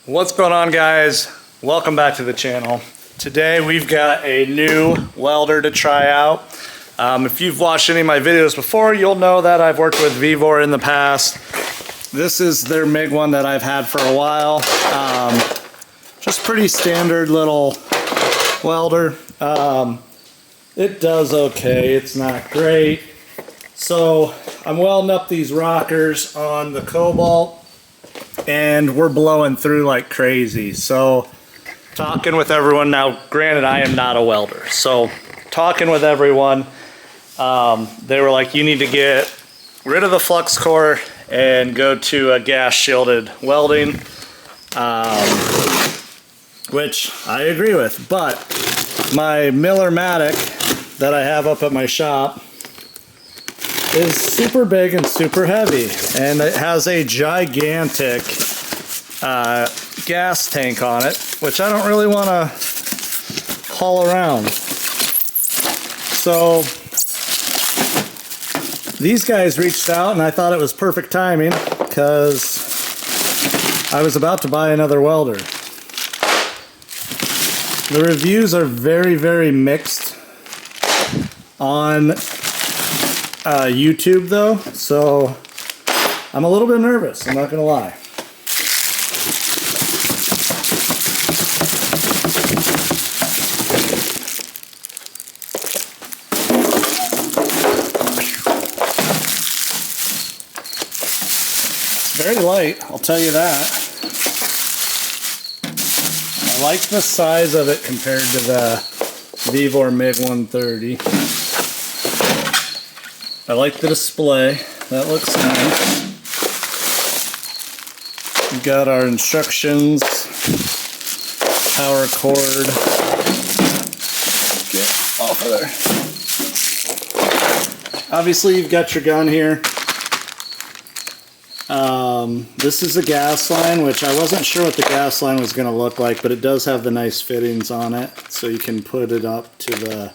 What's going on, guys? Welcome back to the channel. Today we've got a new welder to try out. If you've watched any of my videos before, you'll know that I've worked with Vevor in the past. This is their MIG one that I've had for a while. Just pretty standard little welder. It does okay, it's not great. So I'm welding up these rockers on the Cobalt and we're blowing through like crazy. So talking with everyone now, granted I am not a welder, so talking with everyone, they were like, you need to get rid of the flux core and go to a gas shielded welding, which I agree with. But my Miller-Matic that I have up at my shop is super big and super heavy, and it has a gigantic gas tank on it, which I don't really want to haul around. So these guys reached out and I thought it was perfect timing because I was about to buy another welder. The reviews are very, very mixed on YouTube though, so I'm a little bit nervous, I'm not gonna lie. It's very light, I'll tell you that. I like the size of it compared to the Vevor MIG 130. I like the display, that looks nice. We've got our instructions, power cord, get off of there. Obviously you've got your gun here. This is a gas line, which I wasn't sure what the gas line was going to look like, but it does have the nice fittings on it, so you can put it up to the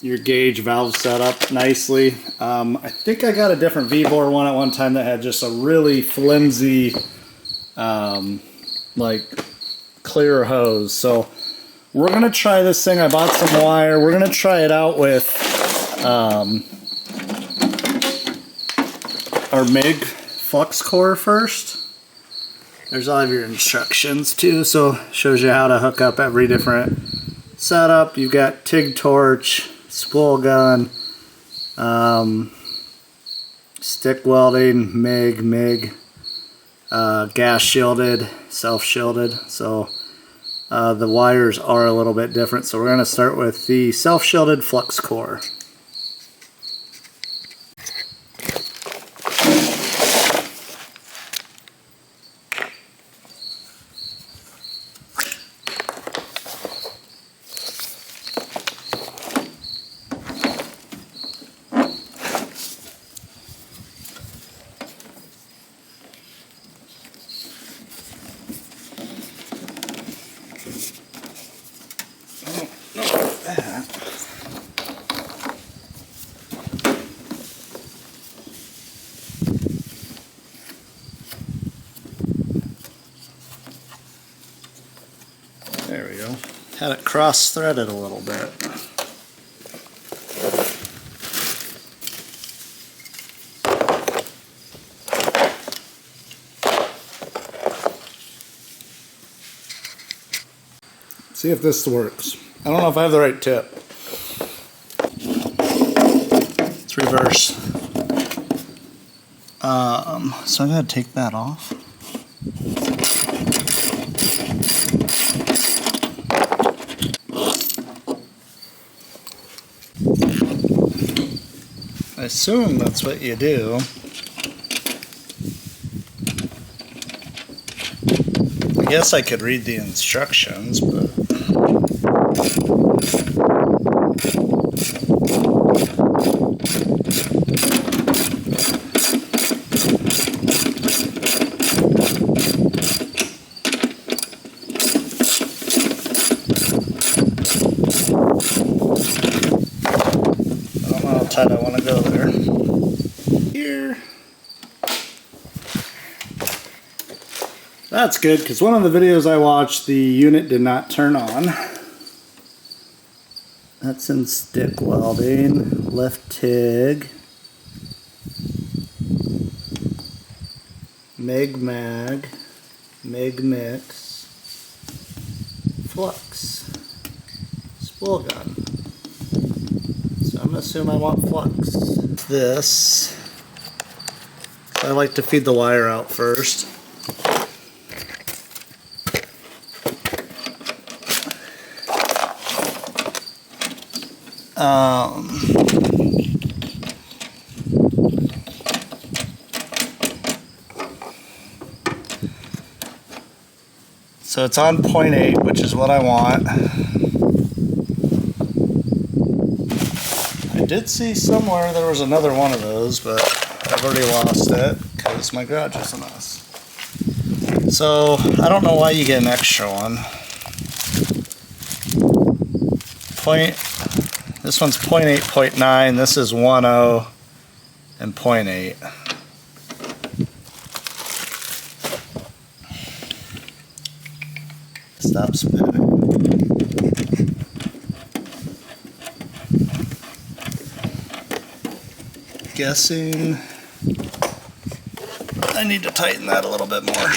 your gauge valve setup nicely. I think I got a different Vevor one at one time that had just a really flimsy like clear hose. So we're gonna try this thing. I bought some wire. We're gonna try it out with our MIG flux core first. There's all of your instructions too, so shows you how to hook up every different setup. You've got TIG torch, spool gun, stick welding, MIG, gas shielded, self shielded. So the wires are a little bit different. So we're going to start with the self shielded flux core. There we go. Had it cross-threaded a little bit. See if this works. I don't know if I have the right tip. It's reverse. So I gotta take that off. I assume that's what you do. I guess I could read the instructions, but I want to go there. Here. That's good, because one of the videos I watched, the unit did not turn on. That's in stick welding, left TIG, MIG mag, MIG mix, flux, spool gun. So I'm going to assume I want flux. This, I like to feed the wire out first. So it's on 0.8, which is what I want. I did see somewhere there was another one of those, but I've already lost it because my garage is a mess. So I don't know why you get an extra one. This one's 0.8, 0.9, this is 1.0 and 0.8. Stop spinning. Guessing I need to tighten that a little bit more.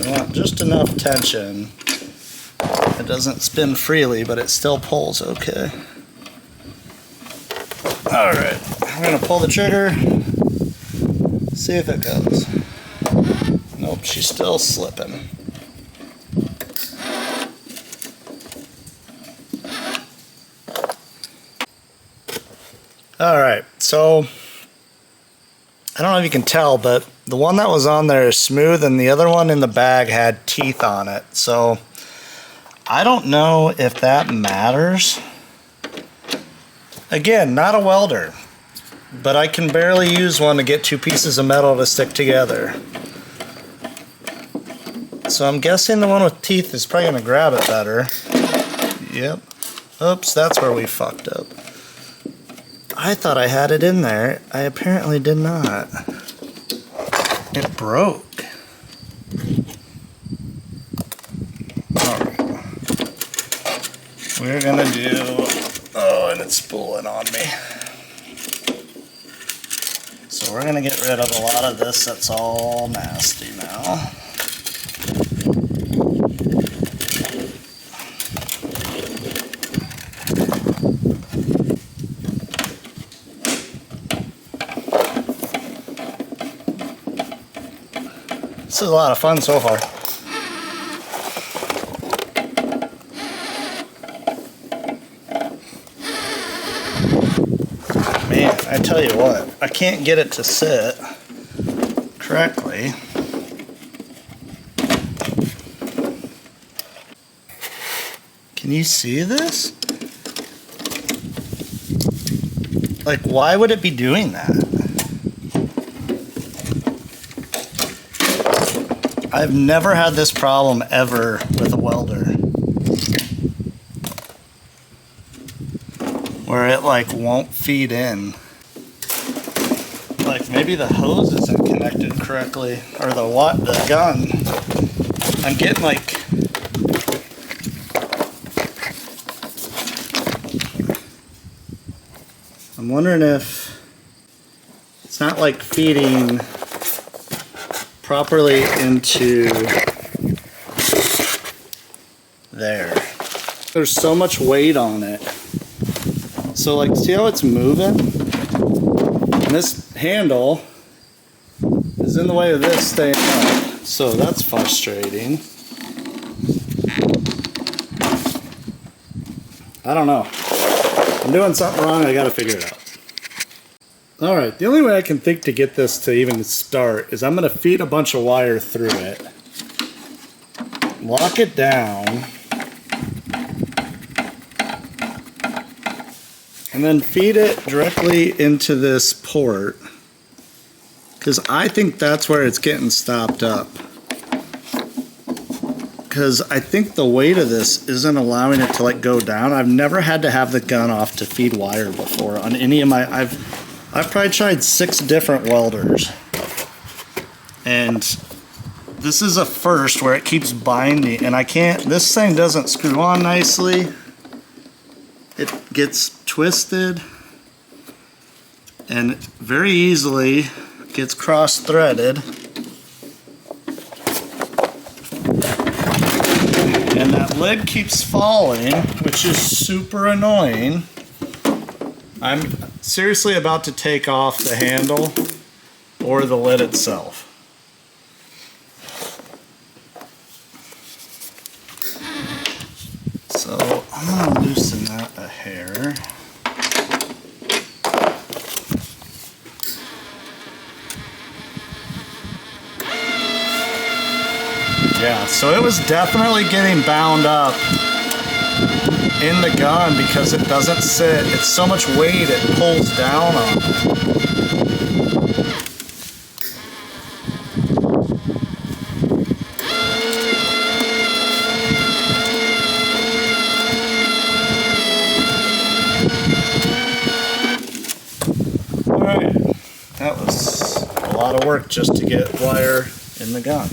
I want just enough tension. It doesn't spin freely, but it still pulls okay. Alright, I'm going to pull the trigger, see if it goes. Nope, she's still slipping. Alright, so I don't know if you can tell, but the one that was on there is smooth and the other one in the bag had teeth on it. So I don't know if that matters. Again, not a welder, but I can barely use one to get two pieces of metal to stick together. So I'm guessing the one with teeth is probably going to grab it better. Yep. Oops, that's where we fucked up. I thought I had it in there. I apparently did not. It broke. Alright. We're gonna do... Oh, and it's spooling on me. So we're gonna get rid of a lot of this that's all nasty now. This is a lot of fun so far. Man, I tell you what, I can't get it to sit correctly. Can you see this? Like, why would it be doing that? I've never had this problem ever with a welder, where it like won't feed in. Like maybe the hose isn't connected correctly, or the gun. I'm getting like I'm wondering if it's not like feeding properly into there. There's so much weight on it. So like, see how it's moving? And this handle is in the way of this staying up. So that's frustrating. I don't know. I'm doing something wrong, I gotta figure it out. Alright, the only way I can think to get this to even start is I'm going to feed a bunch of wire through it, lock it down, and then feed it directly into this port, because I think that's where it's getting stopped up. Because I think the weight of this isn't allowing it to like go down. I've never had to have the gun off to feed wire before on any of my... I've probably tried 6 different welders, and this is a first where it keeps binding, and I can't, this thing doesn't screw on nicely. It gets twisted and very easily gets cross-threaded. And that lid keeps falling, which is super annoying. I'm seriously about to take off the handle or the lid itself. So I'm going to loosen that a hair. Yeah, so it was definitely getting bound up in the gun because it doesn't sit. It's so much weight it pulls down on it. Alright, that was a lot of work just to get wire in the gun.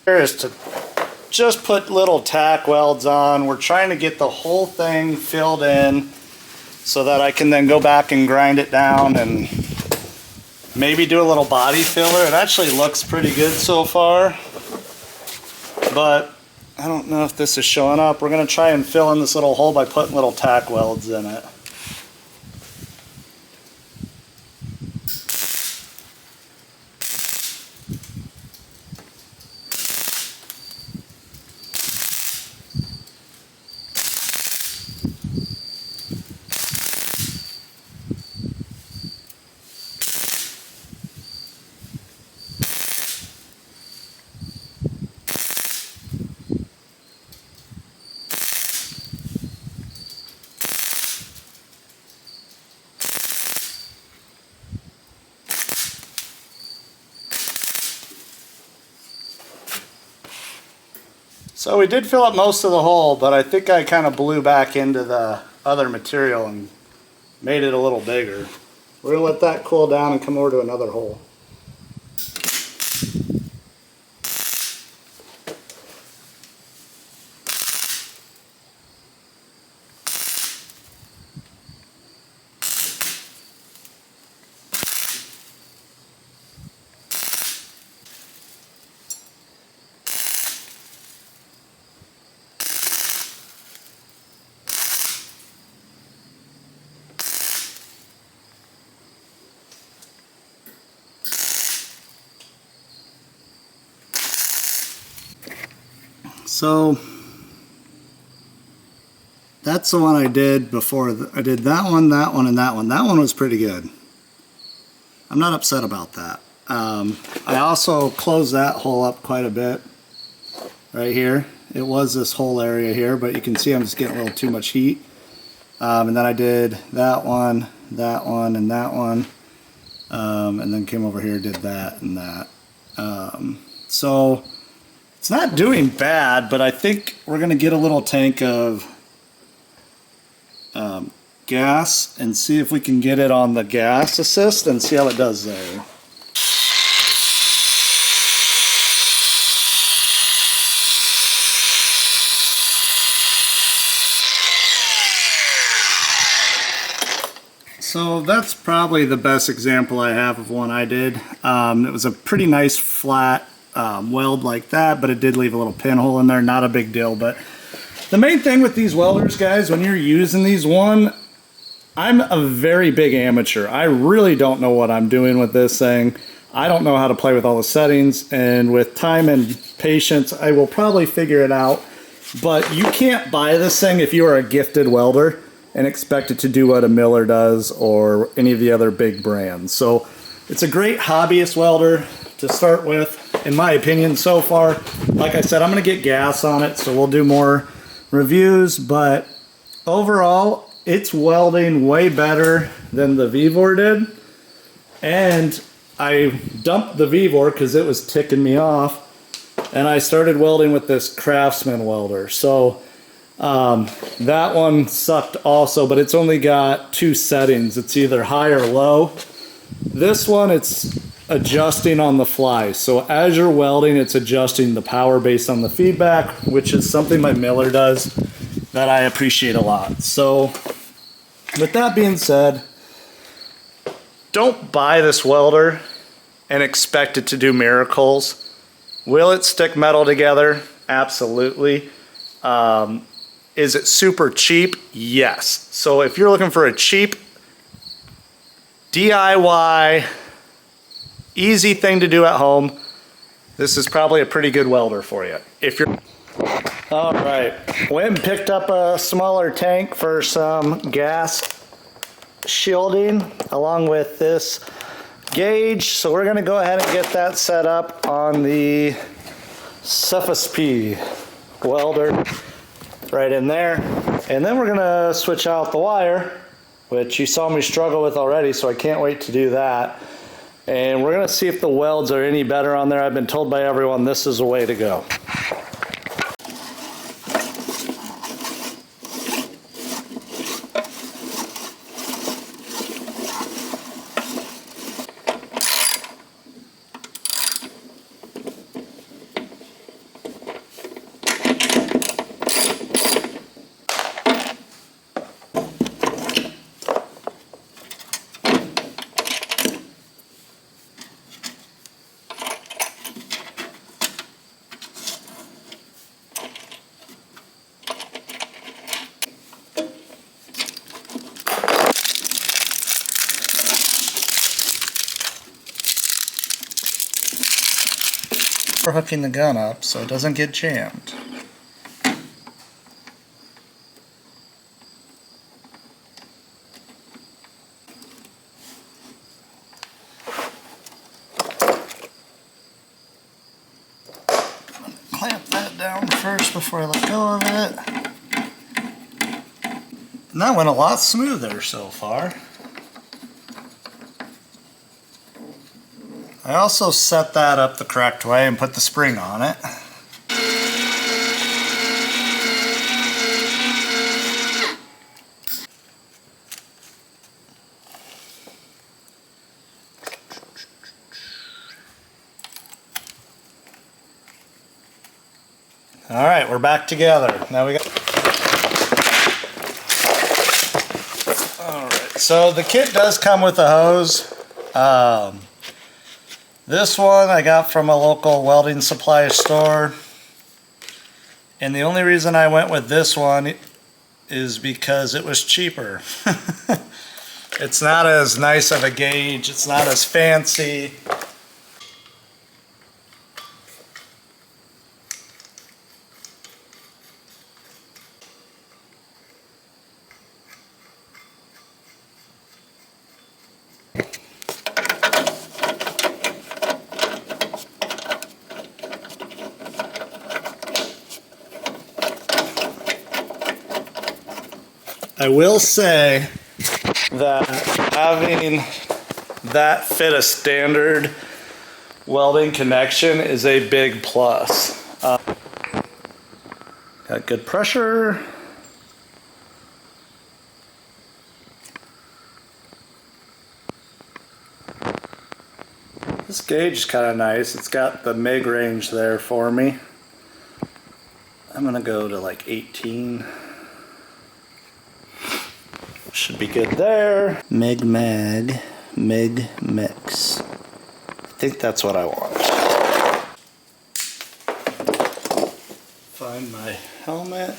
Is to just put little tack welds on. We're trying to get the whole thing filled in so that I can then go back and grind it down and maybe do a little body filler. It actually looks pretty good so far, but I don't know if this is showing up. We're going to try and fill in this little hole by putting little tack welds in it. So we did fill up most of the hole, but I think I kind of blew back into the other material and made it a little bigger. We're going to let that cool down and come over to another hole. So that's the one I did before. I did that one, and that one. That one was pretty good. I'm not upset about that. I also closed that hole up quite a bit right here. It was this whole area here, but you can see I'm just getting a little too much heat. And then I did that one, and that one. And then came over here, did that and that. So it's not doing bad, but I think we're going to get a little tank of gas and see if we can get it on the gas assist and see how it does there. So that's probably the best example I have of one I did. It was a pretty nice flat weld like that, but it did leave a little pinhole in there. Not a big deal, but the main thing with these welders, guys, when you're using these, I'm a very big amateur. I really don't know what I'm doing with this thing. I don't know how to play with all the settings, and with time and patience, I will probably figure it out. But you can't buy this thing if you are a gifted welder and expect it to do what a Miller does or any of the other big brands. So it's a great hobbyist welder to start with, in my opinion, so far. Like I said, I'm going to get gas on it, so we'll do more reviews, but overall, it's welding way better than the Vevor did. And I dumped the Vevor because it was ticking me off, and I started welding with this Craftsman welder. So that one sucked also, but it's only got 2 settings. It's either high or low. This one, it's adjusting on the fly. So as you're welding, it's adjusting the power based on the feedback, which is something my miller does that I appreciate a lot. So with that being said, don't buy this welder and expect it to do miracles. Will it stick metal together? Absolutely. Is it super cheap? Yes. So if you're looking for a cheap DIY, easy thing to do at home, this is probably a pretty good welder for you. If you're all right, went and picked up a smaller tank for some gas shielding along with this gauge. So we're going to go ahead and get that set up on the Surface P welder right in there, and then we're going to switch out the wire, which you saw me struggle with already, so I can't wait to do that. And we're going to see if the welds are any better on there. I've been told by everyone this is the way to go. For hooking the gun up so it doesn't get jammed. Clamp that down first before I let go of it. And that went a lot smoother so far. I also set that up the correct way and put the spring on it. All right, we're back together. Now we got. All right, so the kit does come with a hose. This one I got from a local welding supply store, and the only reason I went with this one is because it was cheaper. It's not as nice of a gauge, it's not as fancy. I will say that having that fit a standard welding connection is a big plus. Got good pressure. This gauge is kind of nice. It's got the MIG range there for me. I'm going to go to like 18. Should be good there. MIG mag, MIG mix. I think that's what I want. Find my helmet.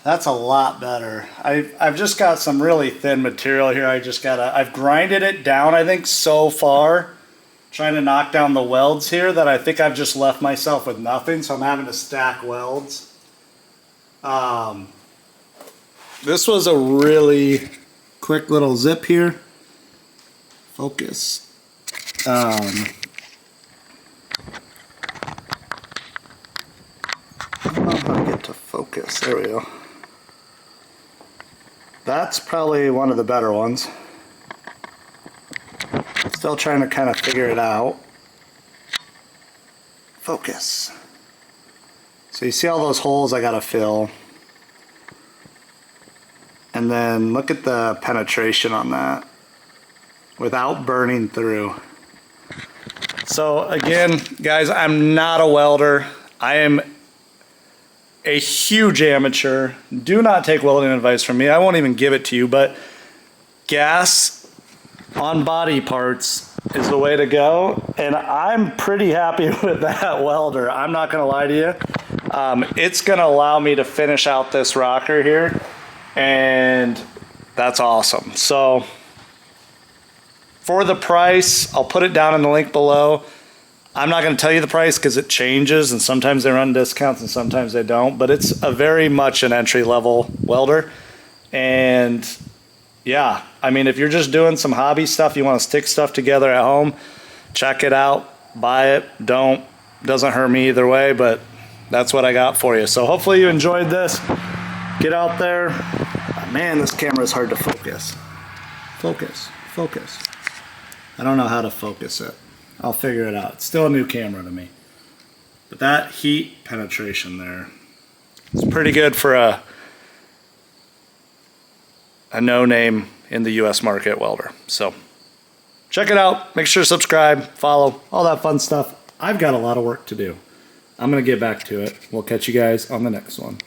That's a lot better. I've just got some really thin material here. I've grinded it down, I think, so far, trying to knock down the welds here, that I think I've just left myself with nothing, so I'm having to stack welds. This was a really quick little zip here. Focus. I don't know how to get to focus. There we go. That's probably one of the better ones. Still trying to kind of figure it out. Focus. So you see all those holes I gotta fill. And then look at the penetration on that without burning through. So again, guys, I'm not a welder. I am a huge amateur. Do not take welding advice from me. I won't even give it to you, but gas on body parts is the way to go, and I'm pretty happy with that welder. I'm not gonna lie to you. It's gonna allow me to finish out this rocker here, and that's awesome. So for the price, I'll put it down in the link below. I'm not going to tell you the price because it changes, and sometimes they run discounts and sometimes they don't, but it's a very much an entry-level welder. And yeah, I mean, if you're just doing some hobby stuff, you want to stick stuff together at home, check it out, buy it, doesn't hurt me either way, but that's what I got for you. So hopefully you enjoyed this. Get out there. Man, this camera is hard to focus. Focus. I don't know how to focus it. I'll figure it out. It's still a new camera to me. But that heat penetration there, it's pretty good for a no-name in the US market welder. So check it out. Make sure to subscribe, follow, all that fun stuff. I've got a lot of work to do. I'm going to get back to it. We'll catch you guys on the next one.